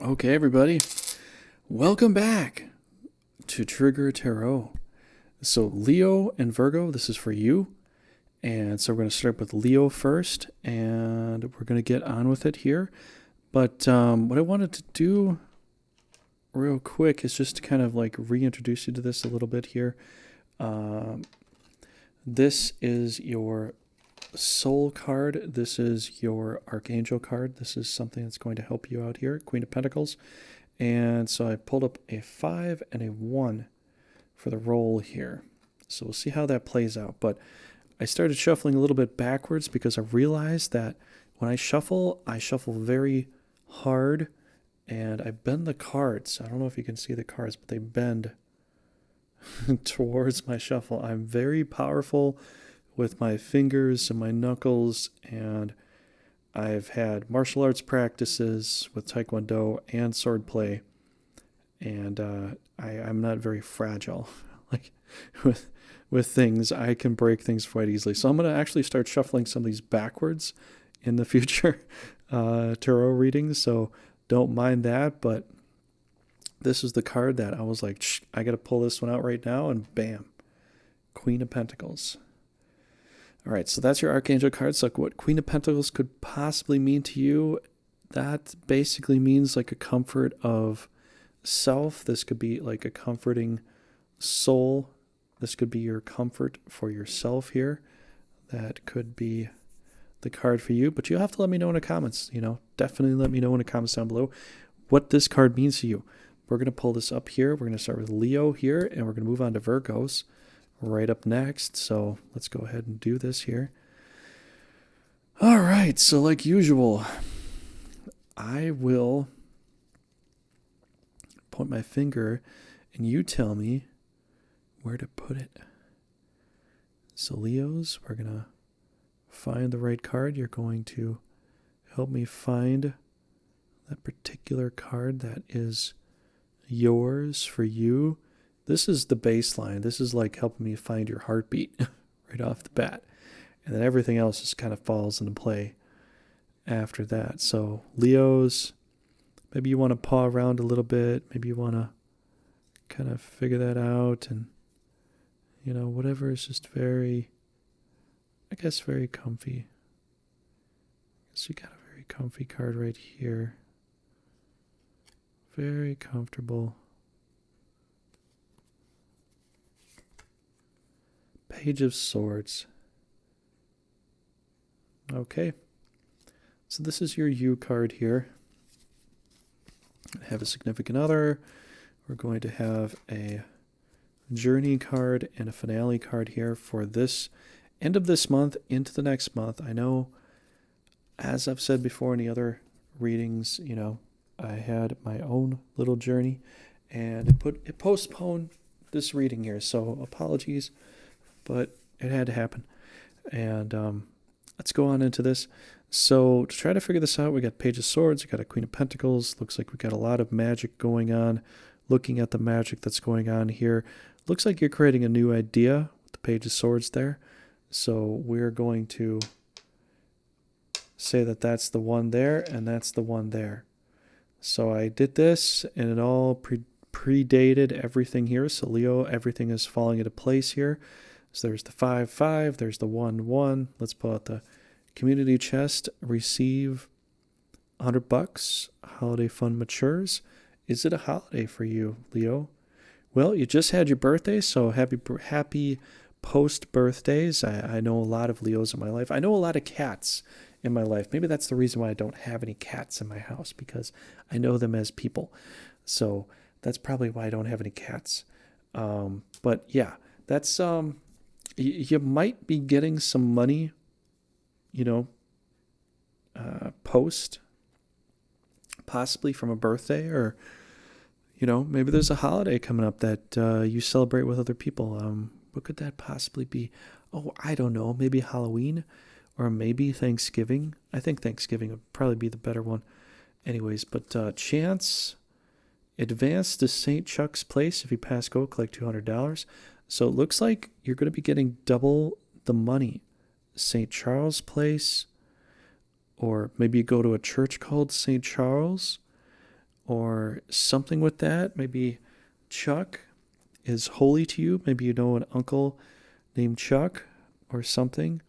Okay, everybody, welcome back to Trigger Tarot. So, Leo and Virgo, this is for you. And so, we're going to start with Leo first, and we're going to get on with it here. But what I wanted to do real quick is just to kind of like reintroduce you to this a little bit here. This is your Soul card. This is your Archangel card. This is something that's going to help you out here. Queen of Pentacles. And so I pulled up a 5 and a 1 for the roll here. So we'll see how that plays out. But I started shuffling a little bit backwards because I realized that when I shuffle very hard and I bend the cards. I don't know if you can see the cards, but they bend towards my shuffle. I'm very powerful with my fingers and my knuckles, and I've had martial arts practices with Taekwondo and swordplay, and I'm not very fragile. Like with things, I can break things quite easily. So I'm going to actually start shuffling some of these backwards in the future tarot readings, so don't mind that, but this is the card that I was like, I got to pull this one out right now, and bam, Queen of Pentacles. All right, so that's your Archangel card. So what Queen of Pentacles could possibly mean to you, that basically means like a comfort of self. This could be like a comforting soul. This could be your comfort for yourself here. That could be the card for you, but you'll have to let me know in the comments. Definitely let me know in the comments down below what this card means to you. We're going to pull this up here. We're going to start with Leo here, and we're going to move on to Virgos right up next. So let's go ahead and do this here. All right, so like usual, I will point my finger and you tell me where to put it. So Leos, we're going to find the right card. You're going to help me find that particular card that is yours for you. This is the baseline. This is like helping me find your heartbeat right off the bat. And then everything else just kind of falls into play after that. So Leos, maybe you want to paw around a little bit. Maybe you want to kind of figure that out. And, whatever is just very, very comfy. So you got a very comfy card right here. Very comfortable. Page of Swords. Okay. So this is your You card here. Have a significant other. We're going to have a Journey card and a Finale card here for this end of this month into the next month. I know, as I've said before in the other readings, I had my own little journey, and it postponed this reading here. So apologies, but it had to happen. And let's go on into this. So to try to figure this out, we got Page of Swords, we got a Queen of Pentacles. Looks like we got a lot of magic going on. Looking at the magic that's going on here, looks like you're creating a new idea with the Page of Swords there. So we're going to say that that's the one there, and that's the one there. So I did this, and it all predated everything here. So Leo, everything is falling into place here. So there's the 5-5, there's the 1-1. Let's pull out the community chest. Receive $100. Holiday fund matures. Is it a holiday for you, Leo? Well, you just had your birthday, so happy post-birthdays. I know a lot of Leos in my life. I know a lot of cats in my life. Maybe that's the reason why I don't have any cats in my house, because I know them as people. So that's probably why I don't have any cats. But yeah, that's you might be getting some money, post, possibly from a birthday, or maybe there's a holiday coming up that you celebrate with other people. What could that possibly be? Oh, I don't know. Maybe Halloween, or maybe Thanksgiving. I think Thanksgiving would probably be the better one. Anyways, but chance, advance to St. Chuck's Place. If you pass go, collect $200. So it looks like you're going to be getting double the money. St. Charles Place, or maybe you go to a church called St. Charles, or something with that. Maybe Chuck is holy to you. Maybe you know an uncle named Chuck or something.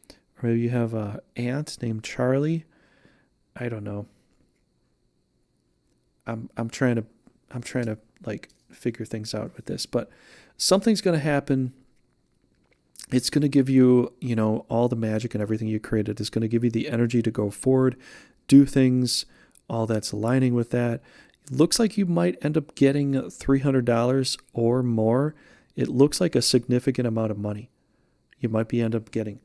Or maybe you have an aunt named Charlie. I don't know. I'm trying to like figure things out with this, but something's going to happen. It's going to give you, all the magic and everything you created. It's going to give you the energy to go forward, do things, all that's aligning with that. It looks like you might end up getting $300 or more. It looks like a significant amount of money you might end up getting.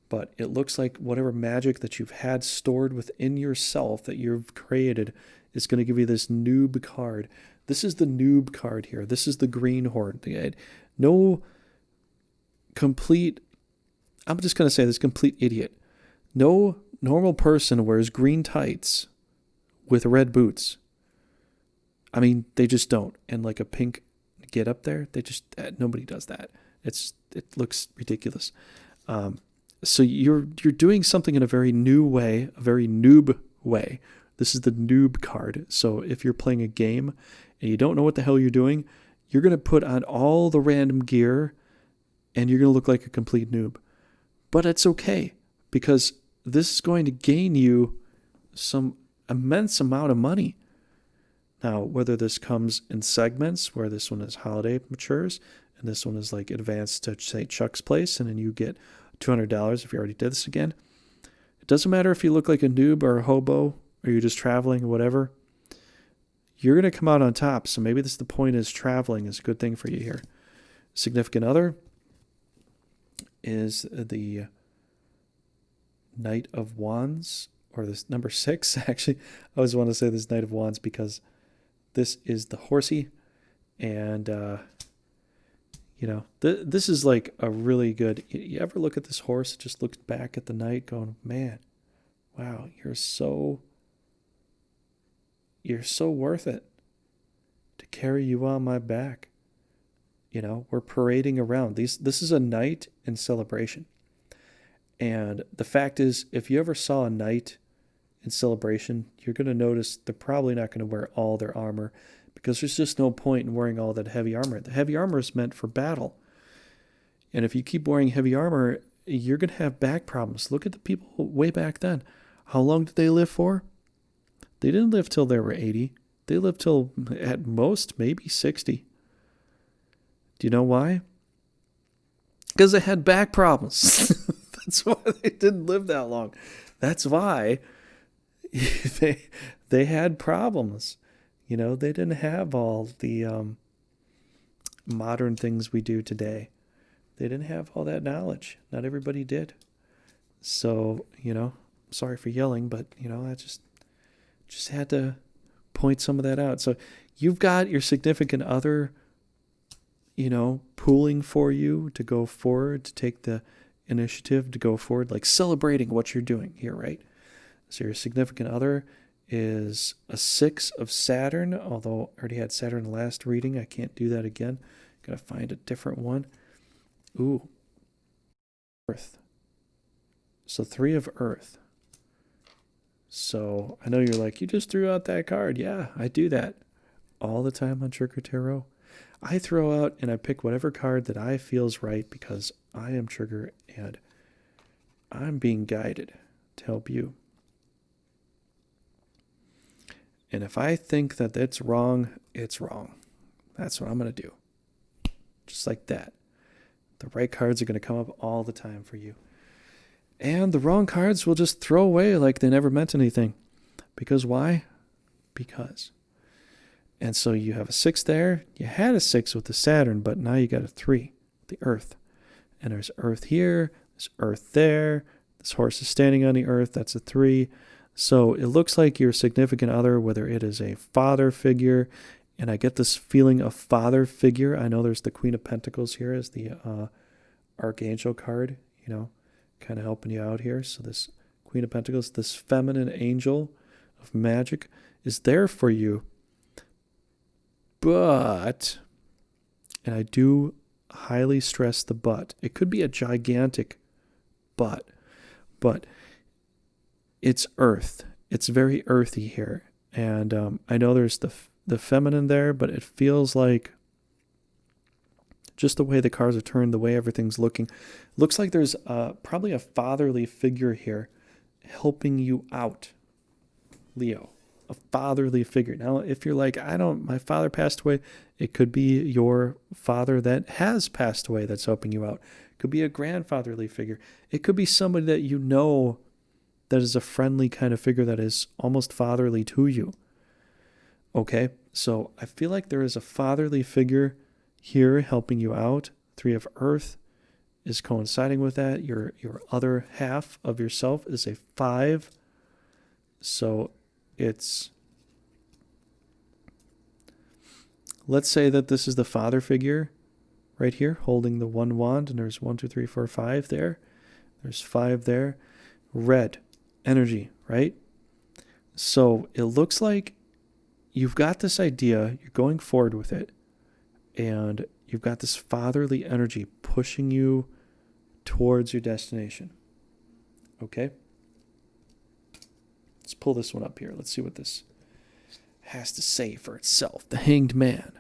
But it looks like whatever magic that you've had stored within yourself that you've created is going to give you this noob card. This is the noob card here. This is the greenhorn. No complete, I'm just going to say this, complete idiot. No normal person wears green tights with red boots. I mean, they just don't. And like a pink get up there, nobody does that. It looks ridiculous. So you're doing something in a very new way, a very noob way. This is the noob card. So if you're playing a game and you don't know what the hell you're doing, you're going to put on all the random gear and you're going to look like a complete noob. But it's okay, because this is going to gain you some immense amount of money. Now, whether this comes in segments where this one is holiday matures and this one is like advanced to, say, Chuck's place, and then you get $200 if you already did this again. It doesn't matter if you look like a noob or a hobo or you're just traveling or whatever. You're going to come out on top. So maybe the point is traveling is a good thing for you here. Significant other is the Knight of Wands, or this number 6. Actually, I always want to say this Knight of Wands because this is the horsey. And, this is like a really good, you ever look at this horse, it just looks back at the knight going, man, wow, you're so worth it to carry you on my back. We're parading around. This is a knight in celebration. And the fact is, if you ever saw a knight in celebration, you're going to notice they're probably not going to wear all their armor, because there's just no point in wearing all that heavy armor. The heavy armor is meant for battle. And if you keep wearing heavy armor, you're going to have back problems. Look at the people way back then. How long did they live for? They didn't live till they were 80. They lived till, at most, maybe 60. Do you know why? Because they had back problems. That's why they didn't live that long. That's why they had problems. They didn't have all the modern things we do today. They didn't have all that knowledge. Not everybody did. So, sorry for yelling, but, I just had to point some of that out. So you've got your significant other, pulling for you to go forward, to take the initiative to go forward, like celebrating what you're doing here, right? So your significant other is a 6 of Saturn, although I already had Saturn in the last reading. I can't do that again. Gotta find a different one. Ooh. Earth. So 3 of Earth. So I know you're like, you just threw out that card. Yeah, I do that all the time on Trigger Tarot. I throw out and I pick whatever card that I feels right, because I am Trigger and I'm being guided to help you. And if I think that that's wrong, it's wrong. That's what I'm going to do. Just like that. The right cards are going to come up all the time for you. And the wrong cards will just throw away like they never meant anything. Because why? Because. And so you have a 6 there. You had a 6 with the Saturn, but now you got a 3, the Earth. And there's Earth here. There's Earth there. This horse is standing on the Earth. That's a 3. So it looks like your significant other, whether it is a father figure, and I get this feeling of father figure. I know there's the Queen of Pentacles here as the Archangel card, kind of helping you out here. So this Queen of Pentacles, this feminine angel of magic, is there for you. But, and I do highly stress the but, it could be a gigantic but it's Earth. It's very earthy here. And I know there's the feminine there, but it feels like just the way the cards are turned, the way everything's looking, looks like there's probably a fatherly figure here helping you out, Leo. A fatherly figure. Now, if you're like, my father passed away, it could be your father that has passed away that's helping you out. It could be a grandfatherly figure. It could be somebody that you know that is a friendly kind of figure that is almost fatherly to you. Okay, so I feel like there is a fatherly figure here helping you out. 3 of Earth is coinciding with that. Your other half of yourself is a 5. So let's say that this is the father figure right here holding the 1 wand, and there's 1, 2, 3, 4, 5 there. There's 5 there. Red energy, right? So it looks like you've got this idea, you're going forward with it, and you've got this fatherly energy pushing you towards your destination. Okay? Let's pull this one up here. Let's see what this has to say for itself. The Hanged Man.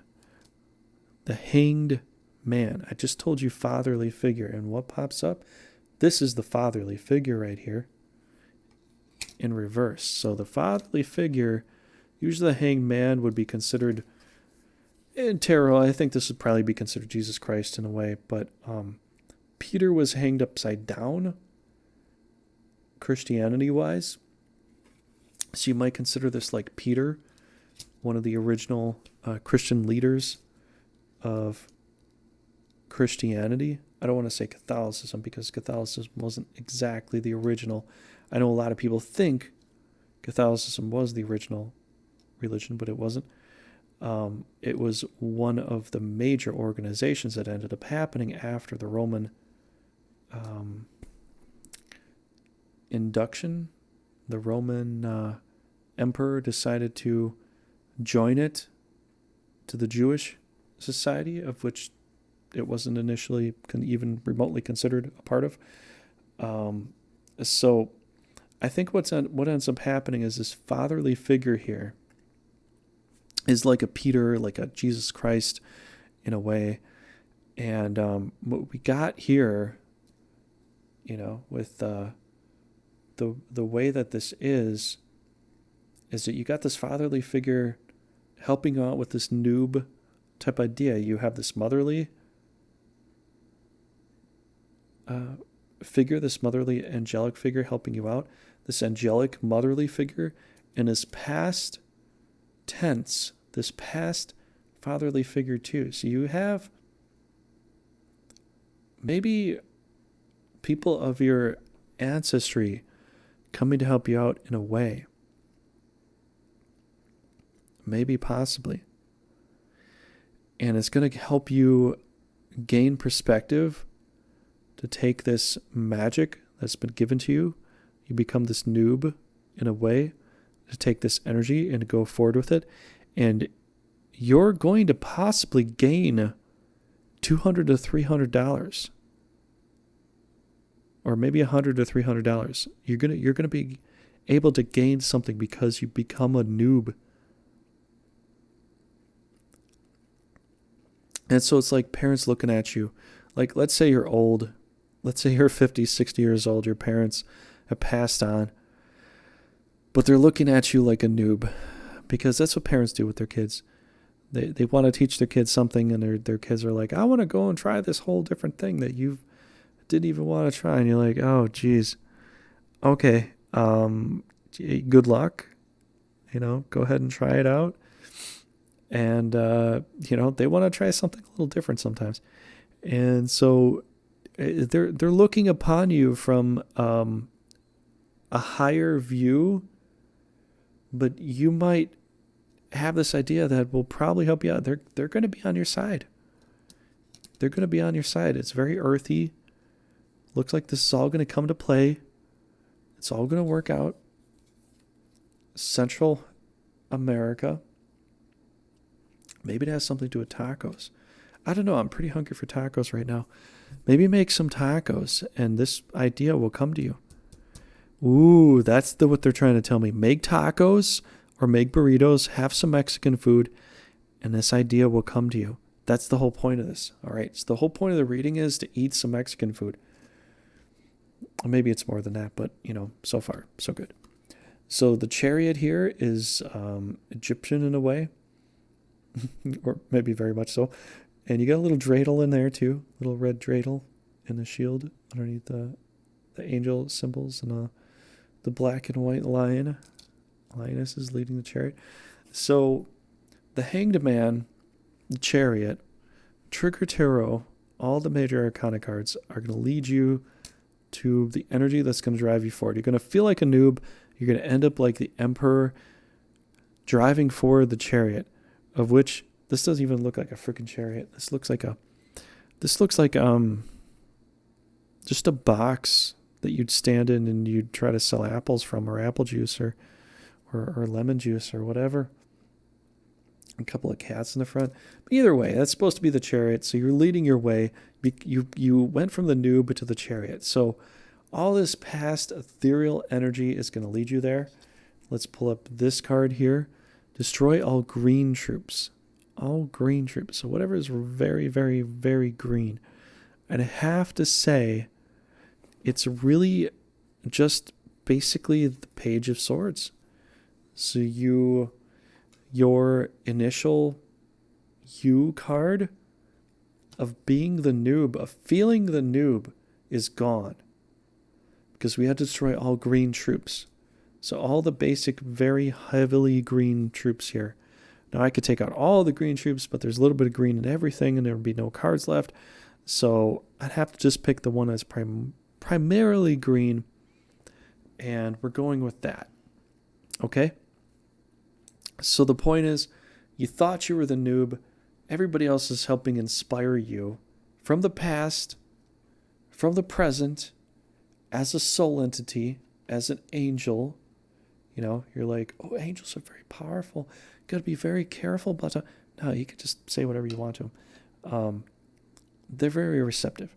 The Hanged Man. I just told you fatherly figure, and what pops up? This is the fatherly figure right here in reverse. So the fatherly figure, usually the Hanged Man would be considered, in tarot, I think this would probably be considered Jesus Christ in a way, but Peter was hanged upside down, Christianity-wise. So you might consider this like Peter, one of the original Christian leaders of Christianity. I don't want to say Catholicism because Catholicism wasn't exactly the original. I know a lot of people think Catholicism was the original religion, but it wasn't. It was one of the major organizations that ended up happening after the Roman induction. The Roman emperor decided to join it to the Jewish society, of which it wasn't initially even remotely considered a part of. So I think what ends up happening is this fatherly figure here is like a Peter, like a Jesus Christ in a way. And what we got here, with the way that this is that you got this fatherly figure helping you out with this noob type idea. You have this motherly figure, this motherly angelic figure helping you out, this angelic motherly figure, and his past tense, this past fatherly figure too. So you have maybe people of your ancestry coming to help you out in a way. Maybe, possibly. And it's going to help you gain perspective to take this magic that's been given to you. You become this noob in a way to take this energy and to go forward with it. And you're going to possibly gain $200 to $300. Or maybe $100 to $300. You're gonna be able to gain something because you become a noob. And so it's like parents looking at you. Like, let's say you're old. Let's say you're 50, 60 years old. Your parents have passed on. But they're looking at you like a noob. Because that's what parents do with their kids. They want to teach their kids something, and their kids are like, I want to go and try this whole different thing that you didn't even want to try. And you're like, oh, geez. Okay. Good luck. Go ahead and try it out. And, they want to try something a little different sometimes. And so they're looking upon you from a higher view, but you might have this idea that will probably help you out. They're going to be on your side. They're going to be on your side. It's very earthy. Looks like this is all going to come to play. It's all going to work out. Central America. Maybe it has something to do with tacos. I don't know. I'm pretty hungry for tacos right now. Maybe make some tacos and this idea will come to you. Ooh, that's what they're trying to tell me. Make tacos, or make burritos, have some Mexican food, and this idea will come to you. That's the whole point of this. All right. So the whole point of the reading is to eat some Mexican food. Maybe it's more than that, but so far, so good. So the Chariot here is Egyptian in a way, or maybe very much so. And you got a little dreidel in there too, little red dreidel in the shield underneath the angel symbols, and the black and white lioness is leading the chariot. So the Hanged Man, the Chariot, Trigger Tarot, all the major arcana cards are going to lead you to the energy that's going to drive you forward. You're going to feel like a noob. You're going to end up like the Emperor driving forward the chariot, of which this doesn't even look like a freaking chariot. This looks like just a box that you'd stand in and you'd try to sell apples from, or apple juice, or lemon juice, or whatever. A couple of cats in the front. But either way, that's supposed to be the chariot. So you're leading your way. You went from the noob to the chariot. So all this past ethereal energy is going to lead you there. Let's pull up this card here. Destroy all green troops. All green troops. So whatever is very, very, very green. And I have to say, it's really just basically the Page of Swords. So your initial you card of being the noob, of feeling the noob, is gone. Because we had to destroy all green troops. So all the basic, very heavily green troops here. Now I could take out all the green troops, but there's a little bit of green in everything, and there would be no cards left. So I'd have to just pick the one that's primarily green, and we're going with that. Okay? So the point is, you thought you were the noob. Everybody else is helping inspire you from the past, from the present, as a soul entity, as an angel. You're like, oh, angels are very powerful. Got to be very careful about that. No, you can just say whatever you want to them. They're very receptive.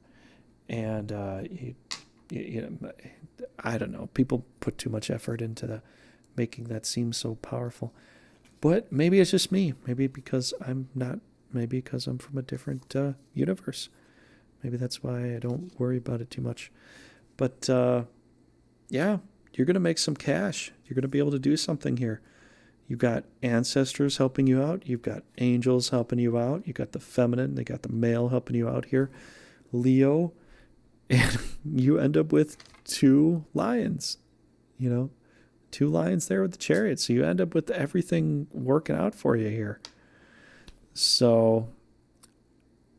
And, I don't know. People put too much effort into making that seem so powerful. But maybe it's just me. Maybe because I'm from a different universe. Maybe that's why I don't worry about it too much. But, yeah, you're going to make some cash. You're going to be able to do something here. You've got ancestors helping you out. You've got angels helping you out. You've got the feminine. They got the male helping you out here. Leo. And you end up with 2 lions. 2 lions there with the chariot. So you end up with everything working out for you here. So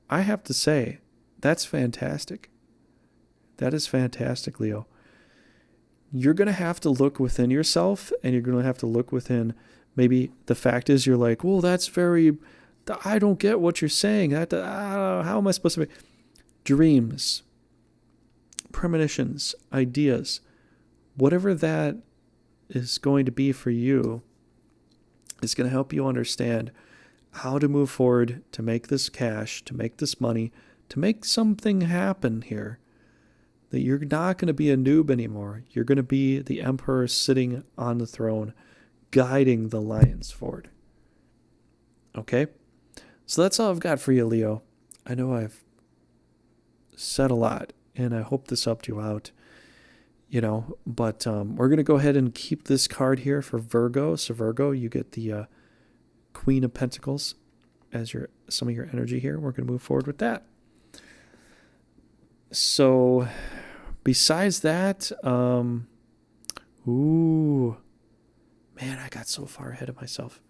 I have to say, that's fantastic. That is fantastic, Leo. You're going to have to look within yourself, and you're going to have to look within, maybe the fact is you're like, well, I don't get what you're saying. How am I supposed to be? Dreams, premonitions, ideas, whatever that is going to be for you, is going to help you understand how to move forward, to make this cash, to make this money, to make something happen here. That you're not going to be a noob anymore. You're going to be the emperor sitting on the throne, guiding the lions forward. Okay? So that's all I've got for you, Leo. I know I've said a lot, and I hope this helped you out. But we're going to go ahead and keep this card here for Virgo. So Virgo, you get the Queen of Pentacles as some of your energy here. We're going to move forward with that. So besides that, man, I got so far ahead of myself.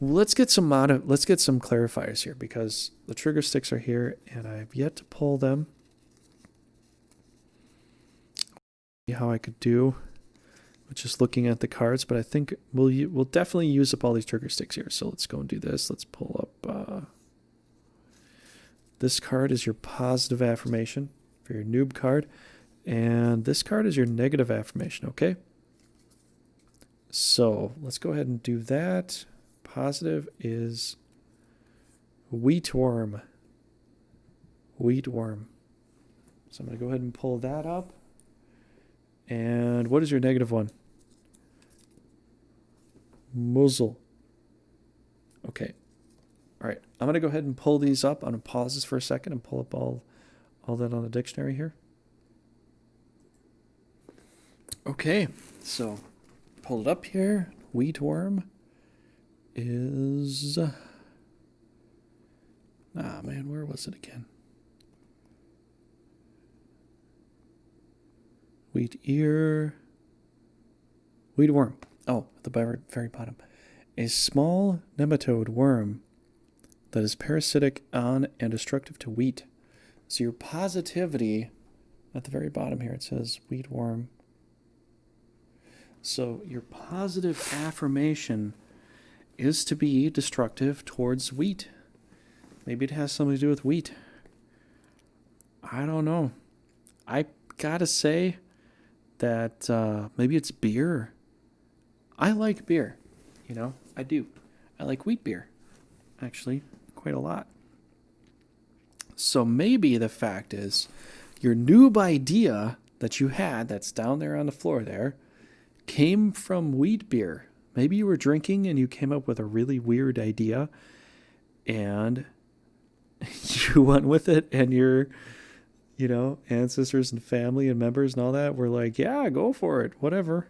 Let's get some clarifiers here, because the trigger sticks are here and I've yet to pull them. See how I could do with just looking at the cards, but I think we'll definitely use up all these trigger sticks here. So let's go and do this. Let's pull up. This card is your positive affirmation for your noob card, and this card is your negative affirmation. Okay. So let's go ahead and do that. Positive is wheatworm. Wheatworm. So I'm going to go ahead and pull that up. And what is your negative one? muzzle. Okay. All right. I'm going to go ahead and pull these up. I'm going to pause this for a second and pull up all that on the dictionary here. Okay. So, pull it up here. Wheat worm is... man, where was it again? Wheat ear. Wheat worm. Oh, at the very bottom. A small nematode worm that is parasitic on and destructive to wheat. So your positivity, at the very bottom here, it says wheat worm. So your positive affirmation is to be destructive towards wheat. Maybe it has something to do with wheat. I don't know. I gotta say that maybe it's beer. I like beer. You know, I do. I like wheat beer, actually, quite a lot. So maybe the fact is your noob idea that you had that's down there on the floor there came from wheat beer. Maybe you were drinking and you came up with a really weird idea and you went with it, and your, ancestors and family and members and all that were like, yeah, go for it, whatever.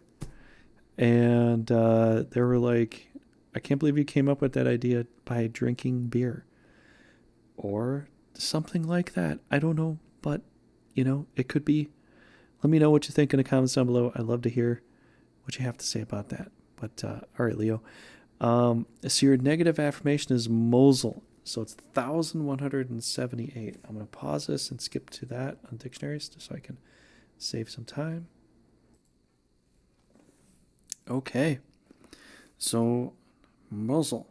And they were like, I can't believe you came up with that idea by drinking beer. Or something like that. I don't know, but, it could be. Let me know what you think in the comments down below. I'd love to hear what you have to say about that. But, all right, Leo. So your negative affirmation is Mosel. So it's 1,178. I'm going to pause this and skip to that on dictionaries just so I can save some time. Okay. So, muzzle.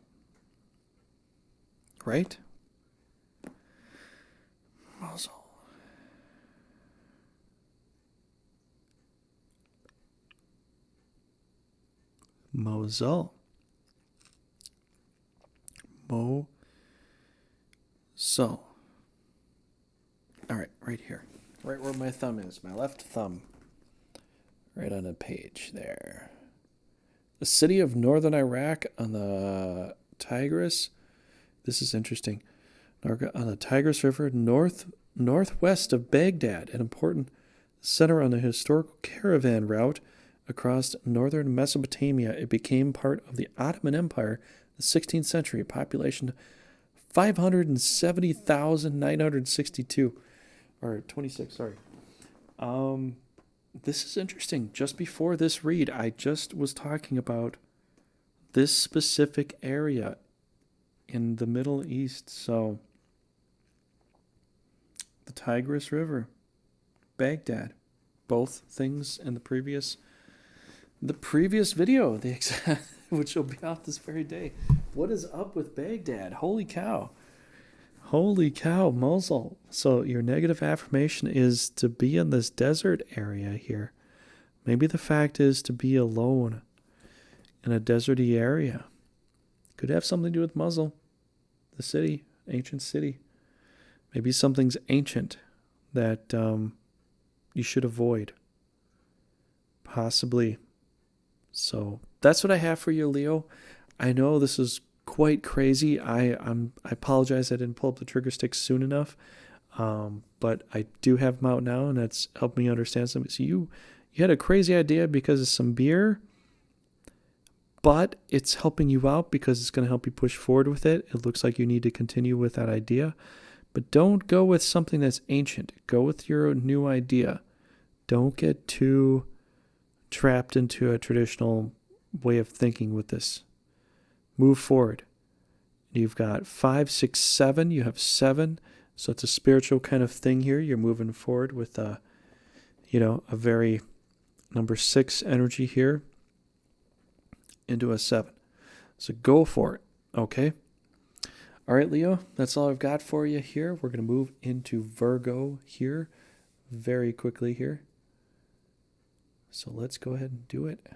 Right? Muzzle. Mosel. So, all right, right here, right where my thumb is, my left thumb, right on the page there. The city of northern Iraq on the Tigris. This is interesting. On the Tigris River, northwest of Baghdad, an important center on the historical caravan route across northern Mesopotamia. It became part of the Ottoman Empire in the 16th century. Population 570,962, or 26, sorry. This is interesting. Just before this read, I just was talking about this specific area in the Middle East. So, the Tigris River, Baghdad, both things in the previous video, the exact, which will be out this very day. What is up with Baghdad? Holy cow. Holy cow, Mosul. So your negative affirmation is to be in this desert area here. Maybe the fact is to be alone in a deserty area. Could have something to do with Mosul, the city, ancient city. Maybe something's ancient that you should avoid. Possibly. So that's what I have for you, Leo. I know this is quite crazy. I apologize I didn't pull up the trigger stick soon enough, but I do have them out now, and that's helped me understand something. So you had a crazy idea because of some beer, but it's helping you out because it's going to help you push forward with it. It looks like you need to continue with that idea, but don't go with something that's ancient. Go with your new idea. Don't get too trapped into a traditional way of thinking with this. Move forward. You've got 5, 6, 7. You have 7. So it's a spiritual kind of thing here. You're moving forward with a very number 6 energy here into a 7. So go for it. Okay. All right, Leo, that's all I've got for you here. We're going to move into Virgo here very quickly here. So let's go ahead and do it.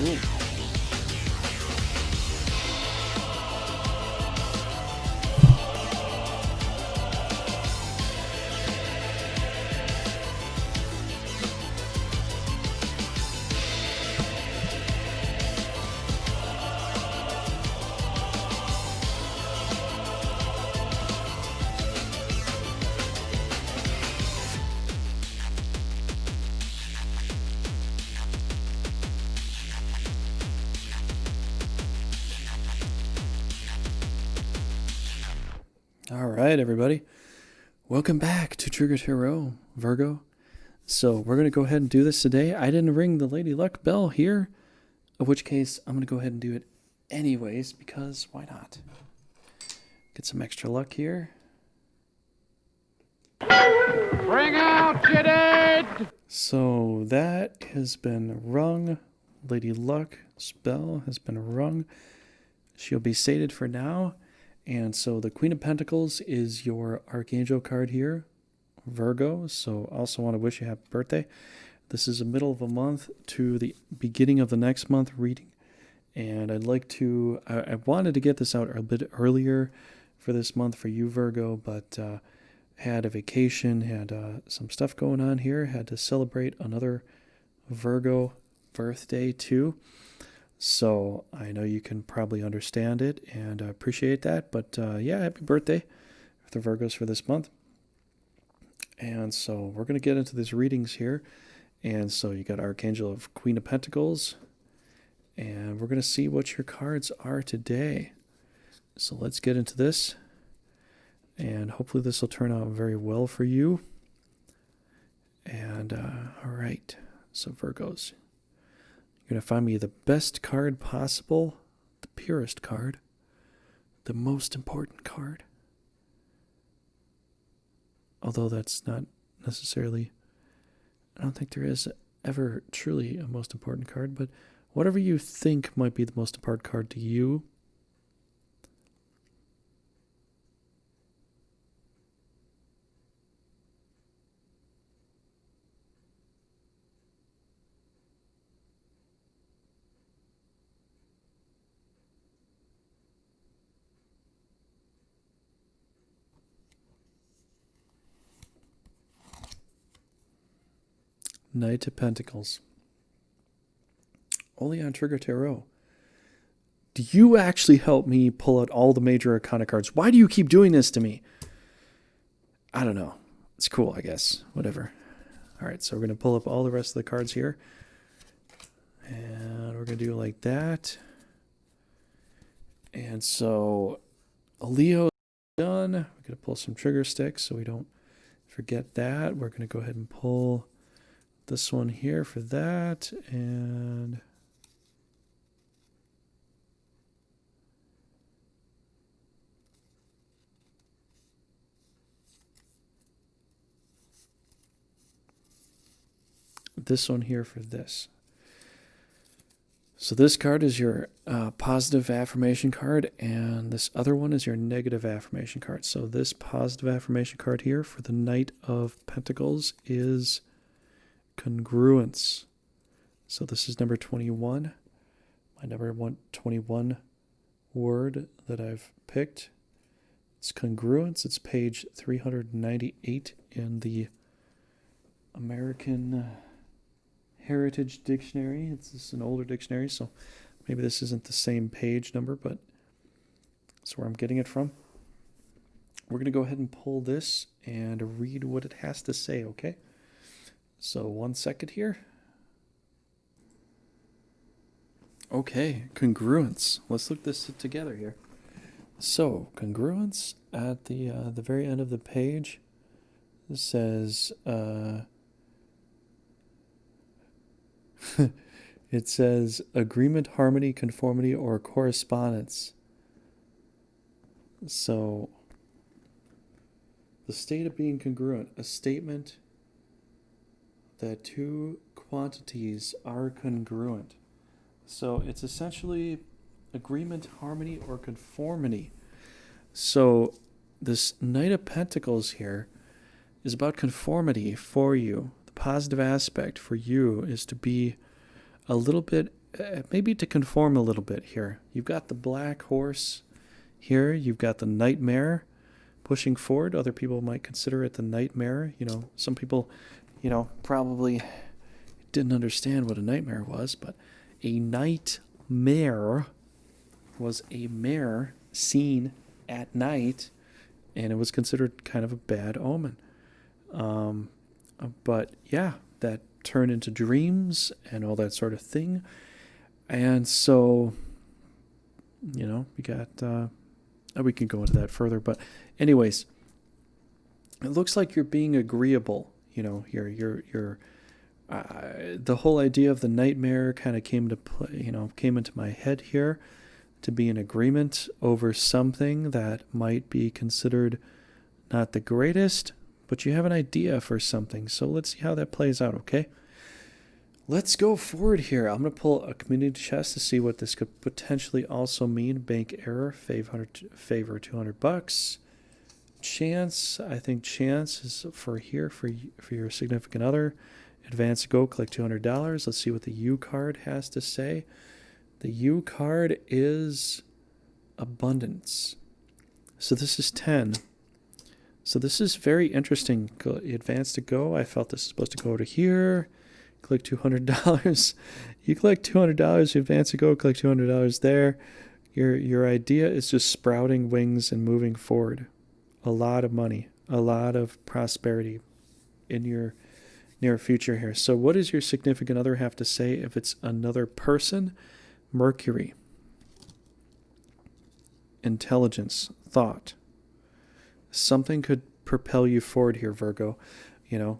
Cool. All right, everybody. Welcome back to Trigger Tarot, Virgo. So we're going to go ahead and do this today. I didn't ring the Lady Luck bell here, in which case I'm going to go ahead and do it anyways, because why not? Get some extra luck here. Bring out your dead! So that has been rung. Lady Luck's bell has been rung. She'll be sated for now. And so the Queen of Pentacles is your Archangel card here, Virgo. So also want to wish you a happy birthday. This is the middle of a month to the beginning of the next month reading. And I'd like to, I wanted to get this out a bit earlier for this month for you, Virgo, but had a vacation, had some stuff going on here, had to celebrate another Virgo birthday too. So I know you can probably understand it and appreciate that. But yeah, happy birthday for the Virgos for this month. And so we're going to get into these readings here. And so you got Archangel of Queen of Pentacles. And we're going to see what your cards are today. So let's get into this. And hopefully this will turn out very well for you. And all right. So Virgos. You're going to find me the best card possible, the purest card, the most important card. Although that's not necessarily, I don't think there is ever truly a most important card, but whatever you think might be the most important card to you. Knight of Pentacles. Only on Trigger Tarot. Do you actually help me pull out all the major arcana cards? Why do you keep doing this to me? I don't know. It's cool, I guess. Whatever. All right, so we're going to pull up all the rest of the cards here. And we're going to do it like that. And so Leo done. We're going to pull some trigger sticks so we don't forget that. We're going to go ahead and pull this one here for that, and this one here for this. So this card is your positive affirmation card, and this other one is your negative affirmation card. So this positive affirmation card here for the Knight of Pentacles is congruence. So this is number 21. My number 21 word that I've picked. It's congruence. It's page 398 in the American Heritage Dictionary. It's an older dictionary, so maybe this isn't the same page number, but that's where I'm getting it from. We're going to go ahead and pull this and read what it has to say, okay? So 1 second here. Okay, congruence. Let's look this together here. So congruence at the very end of the page. It says it says agreement, harmony, conformity, or correspondence. So the state of being congruent, a statement that two quantities are congruent. So it's essentially agreement, harmony, or conformity. So this Knight of Pentacles here is about conformity for you. The positive aspect for you is to be a little bit maybe to conform a little bit here. You've got the black horse here. You've got the nightmare pushing forward. Other people might consider it the nightmare. Some people, probably didn't understand what a nightmare was, but a nightmare was a mare seen at night, and it was considered kind of a bad omen. But yeah, that turned into dreams and all that sort of thing. And so, we got, we can go into that further. But anyways, it looks like you're being agreeable, here. You're the whole idea of the nightmare kind of came into my head here, to be in agreement over something that might be considered not the greatest, but you have an idea for something. So let's see how that plays out, okay? Let's go forward here. I'm going to pull a community chest to see what this could potentially also mean. Bank error, favor $200. Chance, I think chance is for here for your significant other. Advance go, click $200. Let's see what the U card has to say. The U card is abundance. So this is 10. So this is very interesting. Advance to go. I felt this is supposed to go to here. Click $200. You click $200. You advance to go. Click $200 there. Your idea is just sprouting wings and moving forward. A lot of money, a lot of prosperity in your near future here. So what does your significant other have to say if it's another person? Mercury. Intelligence, thought. Something could propel you forward here, Virgo.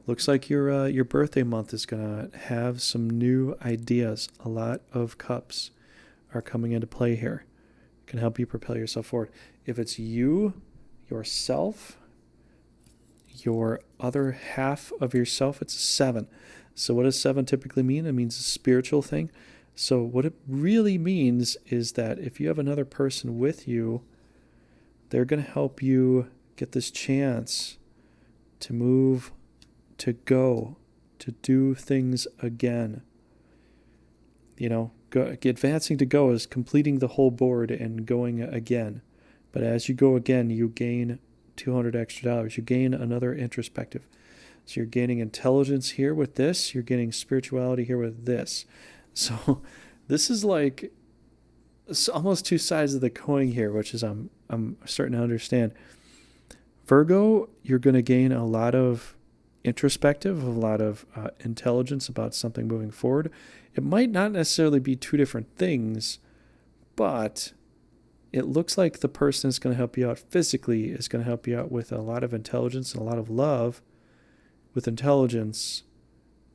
Looks like your birthday month is going to have some new ideas. A lot of cups are coming into play here. Can help you propel yourself forward. If it's you, yourself, your other half of yourself, it's a 7. So what does 7 typically mean? It means a spiritual thing. So what it really means is that if you have another person with you, they're going to help you get this chance to move, to go, to do things again. Advancing to go is completing the whole board and going again. But as you go again, you gain $200 extra. You gain another introspective. So you're gaining intelligence here with this. You're getting spirituality here with this. So this is like it's almost two sides of the coin here, which is I'm starting to understand. Virgo, you're going to gain a lot of introspective, a lot of intelligence about something moving forward. It might not necessarily be two different things, but it looks like the person is going to help you out physically, is going to help you out with a lot of intelligence and a lot of love with intelligence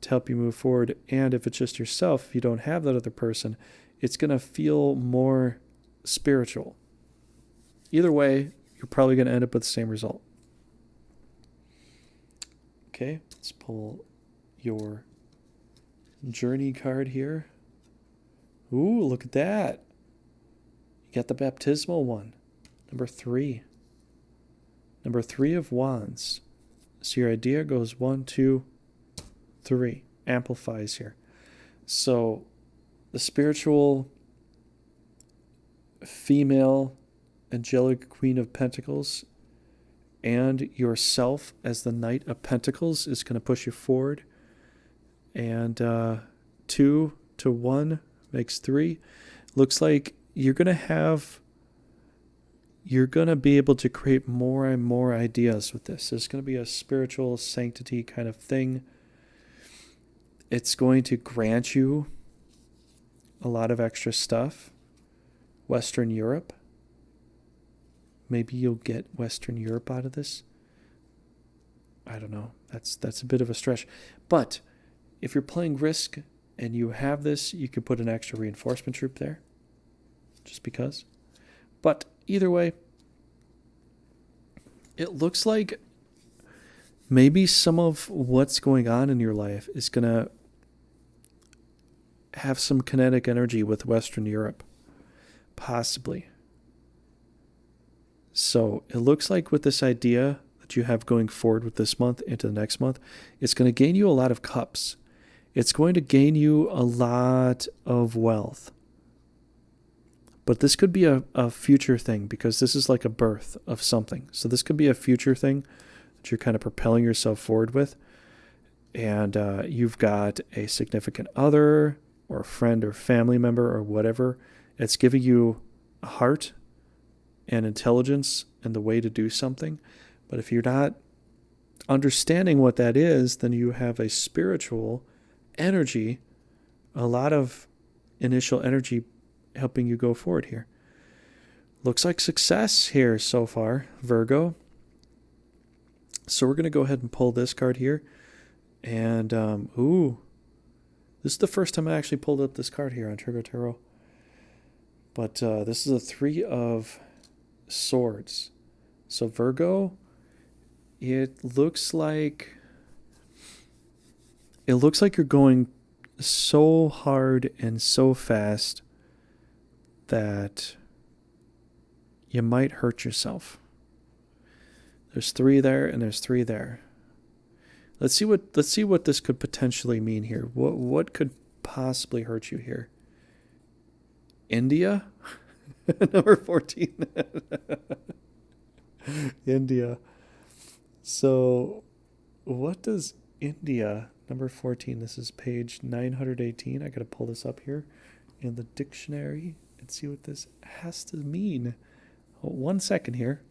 to help you move forward. And if it's just yourself, if you don't have that other person, it's going to feel more spiritual. Either way, you're probably going to end up with the same result. Okay, let's pull your journey card here. Ooh, look at that. You got the baptismal one. Number 3. Number 3 of wands. So your idea goes 1, 2, 3. Amplifies here. So the spiritual female angelic queen of pentacles and yourself as the knight of pentacles is going to push you forward. And 2 to 1 makes 3. Looks like you're going to be able to create more and more ideas with this. There's going to be a spiritual sanctity kind of thing. It's going to grant you a lot of extra stuff. Western Europe. Maybe you'll get Western Europe out of this. I don't know. That's a bit of a stretch. But if you're playing Risk and you have this, you could put an extra reinforcement troop there. Just because. But either way, it looks like maybe some of what's going on in your life is going to have some kinetic energy with Western Europe. Possibly. So it looks like with this idea that you have going forward with this month into the next month, it's going to gain you a lot of cups. It's going to gain you a lot of wealth. But this could be a future thing because this is like a birth of something. So this could be a future thing that you're kind of propelling yourself forward with. And you've got a significant other or a friend or family member or whatever. It's giving you a heart and intelligence and the way to do something. But if you're not understanding what that is, then you have a spiritual energy, a lot of initial energy helping you go forward here. Looks like success here so far, Virgo. So we're going to go ahead and pull this card here. And, this is the first time I actually pulled up this card here on Trigger Tarot. But this is a 3 of Swords. So Virgo, it looks like you're going so hard and so fast that you might hurt yourself. There's 3 there and there's 3 there. Let's see what this could potentially mean here. What could possibly hurt you here? India? Number 14. India. So what does India, number 14, this is page 918. I got to pull this up here in the dictionary and see what this has to mean. 1 second here.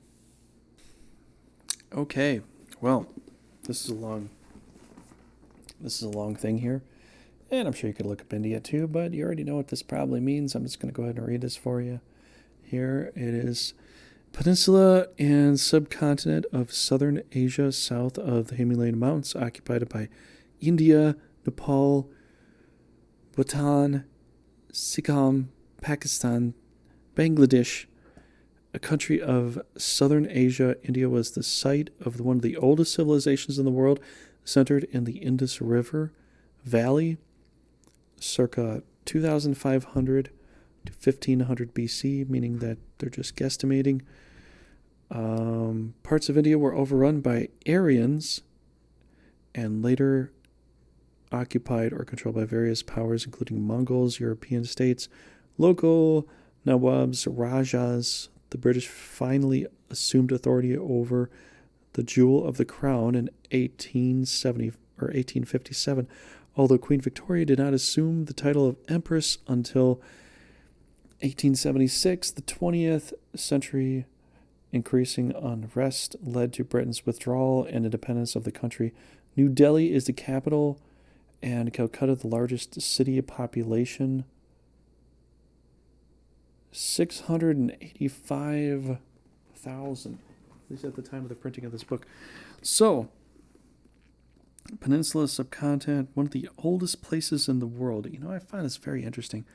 Okay. Well, this is a long thing here. And I'm sure you could look up India too, but you already know what this probably means. I'm just going to go ahead and read this for you. Here it is. Peninsula and subcontinent of southern Asia south of the Himalayan mountains occupied by India, Nepal, Bhutan, Sikkim, Pakistan, Bangladesh, a country of southern Asia. India was the site of one of the oldest civilizations in the world, centered in the Indus River Valley, circa 2,500 to 1,500 BC, meaning that they're just guesstimating. Parts of India were overrun by Aryans and later occupied or controlled by various powers, including Mongols, European states, local Nawabs, Rajas. The British finally assumed authority over the jewel of the crown in 1870 or 1857, although Queen Victoria did not assume the title of Empress until 1876. The 20th century increasing unrest led to Britain's withdrawal and independence of the country. New Delhi is the capital and Calcutta the largest city, population 685,000, at least at the time of the printing of this book. So, Peninsula subcontinent, one of the oldest places in the world. You know, I find this very interesting.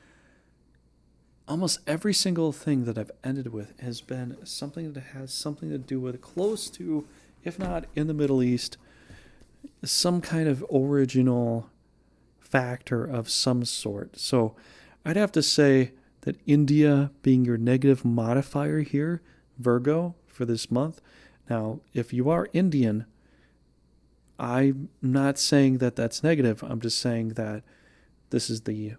Almost every single thing that I've ended with has been something that has something to do with close to, if not in the Middle East, some kind of original factor of some sort. So I'd have to say that India being your negative modifier here, Virgo, for this month. Now, if you are Indian, I'm not saying that that's negative. I'm just saying that this is the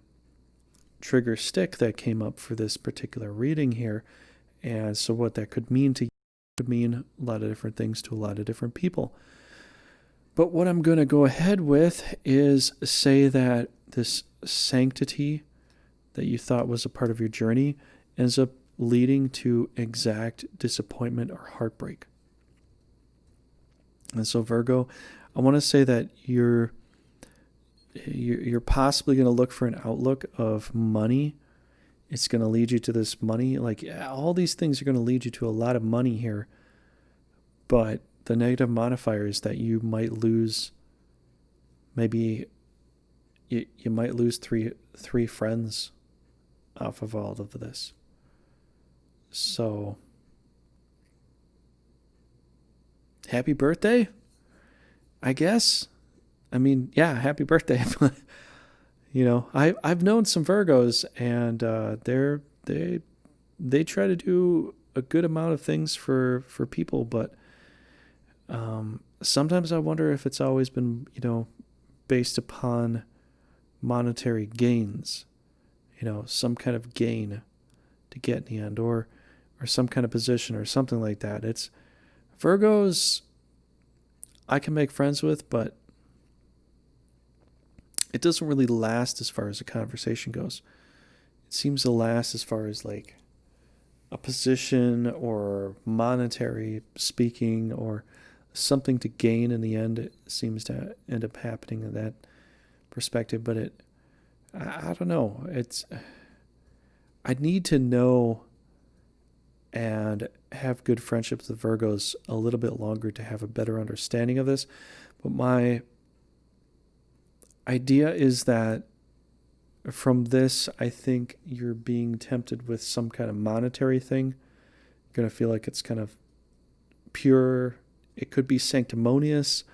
trigger stick that came up for this particular reading here. And so what that could mean to you could mean a lot of different things to a lot of different people. But what I'm going to go ahead with is say that this sanctity that you thought was a part of your journey ends up leading to exact disappointment or heartbreak. And so Virgo, I want to say that you're possibly going to look for an outlook of money. It's going to lead you to this money. Like all these things are going to lead you to a lot of money here. But the negative modifier is that you might lose, maybe you might lose three friends off of all of this. So, happy birthday, I guess. I mean, yeah, happy birthday. You know, I've known some Virgos, and they try to do a good amount of things for people, but sometimes I wonder if it's always been, based upon monetary gains, some kind of gain to get in the end, or some kind of position or something like that. It's Virgos I can make friends with, but it doesn't really last as far as a conversation goes. It seems to last as far as like a position or monetary speaking or something to gain in the end. It seems to end up happening in that perspective, but I don't know. I need to know and have good friendships with Virgos a little bit longer to have a better understanding of this. But my idea is that from this, I think you're being tempted with some kind of monetary thing. You're going to feel like it's kind of pure. It could be sanctimonious.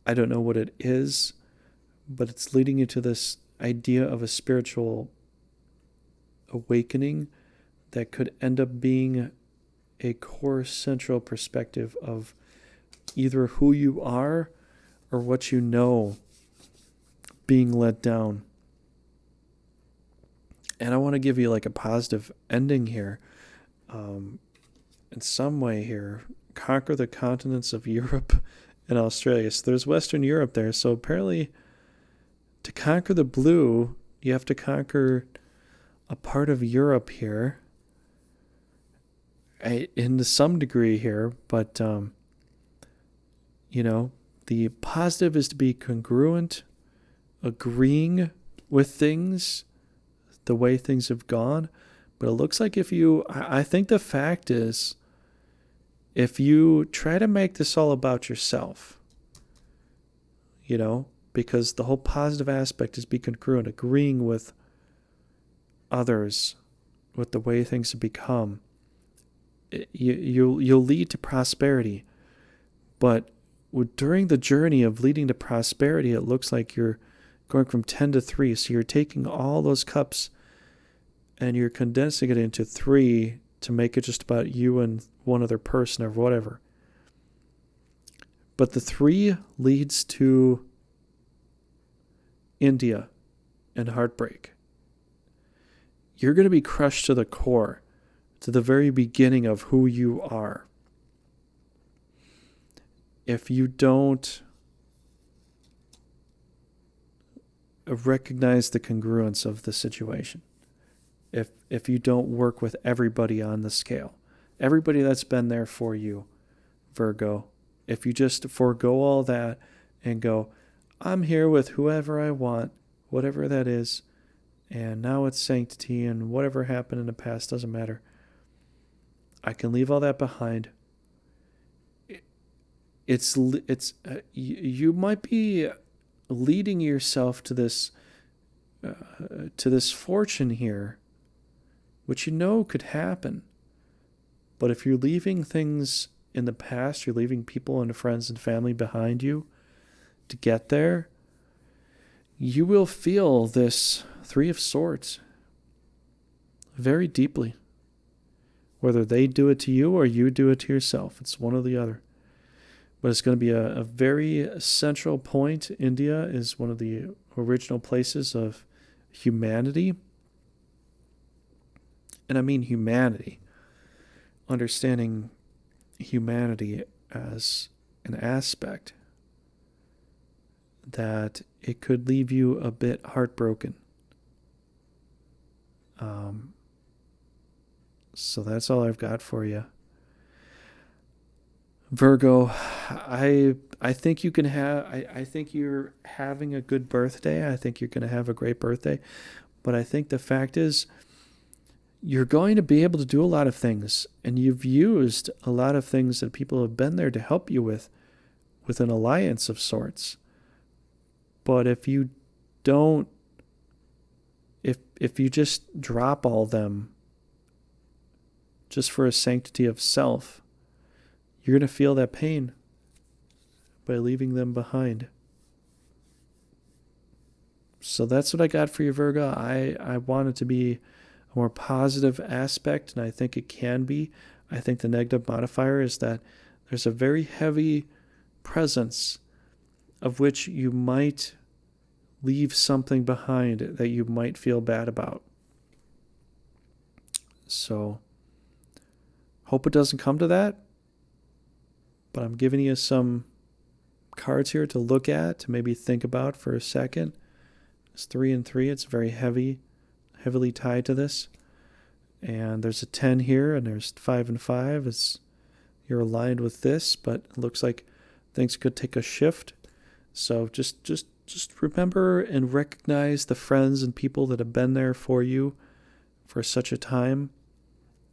I don't know what it is, but it's leading you to this idea of a spiritual awakening that could end up being a core central perspective of either who you are or what you know being let down. And I want to give you like a positive ending here. In some way here, conquer the continents of Europe and Australia. So there's Western Europe there. So apparently to conquer the blue, you have to conquer a part of Europe here. In some degree here, but the positive is to be congruent, agreeing with things, the way things have gone. But it looks like I think the fact is, if you try to make this all about yourself, because the whole positive aspect is be congruent, agreeing with others, with the way things have become. You'll lead to prosperity, but during the journey of leading to prosperity, it looks like you're going from 10 to 3. So you're taking all those cups and you're condensing it into 3 to make it just about you and one other person or whatever. But the 3 leads to India and heartbreak. You're going to be crushed to the core, to the very beginning of who you are. If you don't recognize the congruence of the situation, if you don't work with everybody on the scale, everybody that's been there for you, Virgo, if you just forego all that and go, I'm here with whoever I want, whatever that is, and now it's sanctity and whatever happened in the past doesn't matter. I can leave all that behind. You might be leading yourself to this fortune here, which could happen. But if you're leaving things in the past, you're leaving people and friends and family behind you to get there, you will feel this 3 of Swords very deeply. Whether they do it to you or you do it to yourself. It's one or the other. But it's going to be a very central point. India is one of the original places of humanity. And I mean humanity. Understanding humanity as an aspect that it could leave you a bit heartbroken. So that's all I've got for you. Virgo, I think you can have, I think you're having a good birthday. I think you're going to have a great birthday. But I think the fact is, you're going to be able to do a lot of things. And you've used a lot of things that people have been there to help you with an alliance of sorts. But if you don't, if you just drop all them just for a sanctity of self, you're going to feel that pain by leaving them behind. So that's what I got for you, Virgo. I want it to be a more positive aspect, and I think it can be. I think the negative modifier is that there's a very heavy presence of which you might leave something behind that you might feel bad about. So, hope it doesn't come to that. But I'm giving you some cards here to look at, to maybe think about for a second. It's 3 and 3. It's very heavily tied to this. And there's a 10 here, and there's 5 and 5. You're aligned with this, but it looks like things could take a shift. So just remember and recognize the friends and people that have been there for you for such a time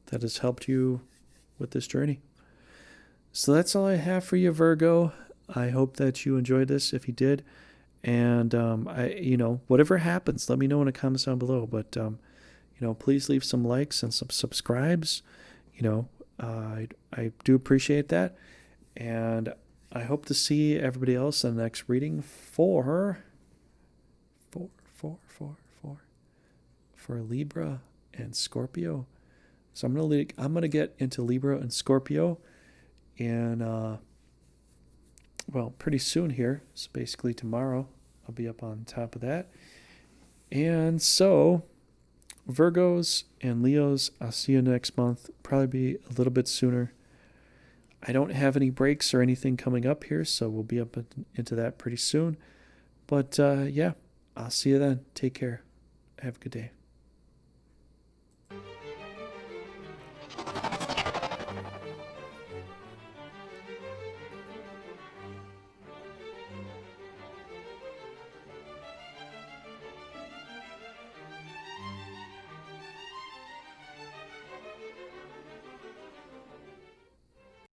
that has helped you with this journey. So that's all I have for you, Virgo. I hope that you enjoyed this. If you did, and whatever happens, let me know in the comments down below. But please leave some likes and some subscribes. I do appreciate that, and I hope to see everybody else in the next reading for Libra and Scorpio. So I'm gonna get into Libra and Scorpio, and pretty soon here. So basically tomorrow I'll be up on top of that. And so Virgos and Leos, I'll see you next month. Probably be a little bit sooner. I don't have any breaks or anything coming up here, so we'll be up into that pretty soon. But I'll see you then. Take care. Have a good day.